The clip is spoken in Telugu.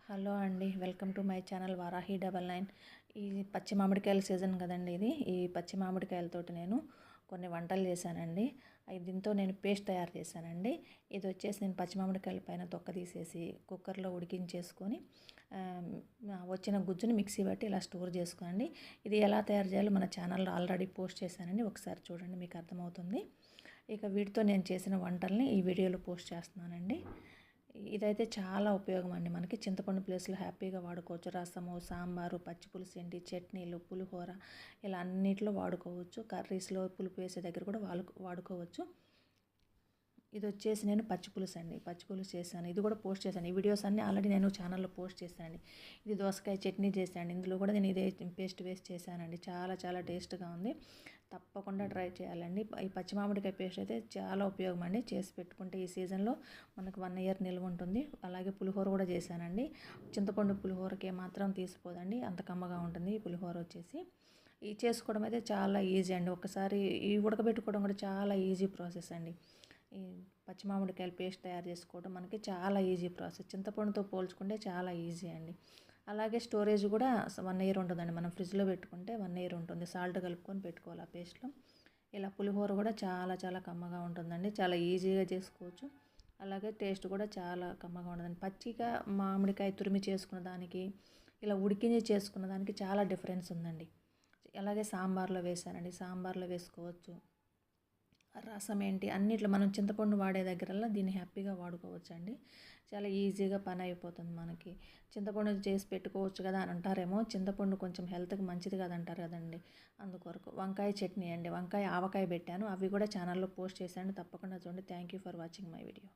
హలో అండి, welcome to my channel Varahi 99. ఈ పచ్చి మామిడికాయల సీజన్ కదండి ఇది. ఈ పచ్చి మామిడికాయలతోటి నేను కొన్ని వంటలు చేశానండి. దీంతో నేను పేస్ట్ తయారు చేశానండి. ఇది వచ్చేసి నేను పచ్చి మామిడికాయల పైన తొక్క తీసేసి కుక్కర్లో ఉడికించేసుకొని వచ్చిన గుజ్జుని మిక్సీ పట్టి ఇలా స్టోర్ చేసుకోండి. ఇది ఎలా తయారు చేయాలో మన ఛానల్లో ఆల్రెడీ పోస్ట్ చేశానండి, ఒకసారి చూడండి, మీకు అర్థమవుతుంది. ఇక వీటితో నేను చేసిన వంటల్ని ఈ వీడియోలో పోస్ట్ చేస్తున్నానండి. ఇదైతే చాలా ఉపయోగం అండి. మనకి చింతపండు ప్లేస్లో హ్యాపీగా వాడుకోవచ్చు. రసము, సాంబారు, పచ్చి పులుసు ఏంటి, చట్నీలు, పులిహోర ఇలా అన్నిట్లో వాడుకోవచ్చు. కర్రీస్లో పులుపు వేసే దగ్గర కూడా వాడుకోవచ్చు. ఇది వచ్చేసి నేను పచ్చి పులుసు అండి, పచ్చి పులుసు చేశాను. ఇది కూడా పోస్ట్ చేశాను. ఈ వీడియోస్ అన్నీ ఆల్రెడీ నేను ఛానల్లో పోస్ట్ చేశానండి. ఇది దోసకాయ చట్నీ చేశాను. ఇందులో కూడా నేను ఇదే పేస్ట్ వేస్ట్ చేశానండి. చాలా చాలా టేస్ట్గా ఉంది. తప్పకుండా ట్రై చేయాలండి. ఈ పచ్చి మామిడికాయ పేస్ట్ అయితే చాలా ఉపయోగం అండి. చేసి పెట్టుకుంటే ఈ సీజన్లో మనకు 1 ఇయర్ నిల్వ ఉంటుంది. అలాగే పులిహోర కూడా చేశానండి. చింతపండు పులిహోరకి ఏమాత్రం తీసిపోదండి, అంత కమ్మగా ఉంటుంది ఈ పులిహోర వచ్చేసి. ఈ చేసుకోవడం అయితే చాలా ఈజీ అండి. ఒకసారి ఈ ఉడకబెట్టుకోవడం కూడా చాలా ఈజీ ప్రాసెస్ అండి. ఈ పచ్చి మామిడికాయల పేస్ట్ తయారు చేసుకోవడం మనకి చాలా ఈజీ ప్రాసెస్. చింతపండుతో పోల్చుకుంటే చాలా ఈజీ అండి. అలాగే స్టోరేజ్ కూడా 1 ఇయర్ ఉంటుందండి. మనం ఫ్రిడ్జ్లో పెట్టుకుంటే 1 ఇయర్ ఉంటుంది. సాల్ట్ కలుపుకొని పెట్టుకోవాలి ఆ పేస్ట్లో. ఇలా పులిహోర కూడా చాలా చాలా కమ్మగా ఉంటుందండి. చాలా ఈజీగా చేసుకోవచ్చు. అలాగే టేస్ట్ కూడా చాలా కమ్మగా ఉంటుందండి. పచ్చిగా మామిడికాయ తురిమి చేసుకున్న దానికి, ఇలా ఉడికించి చేసుకున్న దానికి చాలా డిఫరెన్స్ ఉందండి. అలాగే సాంబార్లో వేసానండి, సాంబార్లో వేసుకోవచ్చు. రసం ఏంటి అన్నిట్లో మనం చింతపండు వాడే దగ్గరల్లా దీన్ని హ్యాపీగా వాడుకోవచ్చు అండి. చాలా ఈజీగా పని అయిపోతుంది మనకి. చింతపండు చేసి పెట్టుకోవచ్చు కదా అని అంటారేమో, చింతపండు కొంచెం హెల్త్కి మంచిది కదంటారు కదండి, అందుకొరకు. వంకాయ చట్నీ అండి, వంకాయ ఆవకాయ పెట్టాను, అవి కూడా ఛానల్లో పోస్ట్ చేశాను, తప్పకుండా చూడండి. Thank you for watching my video.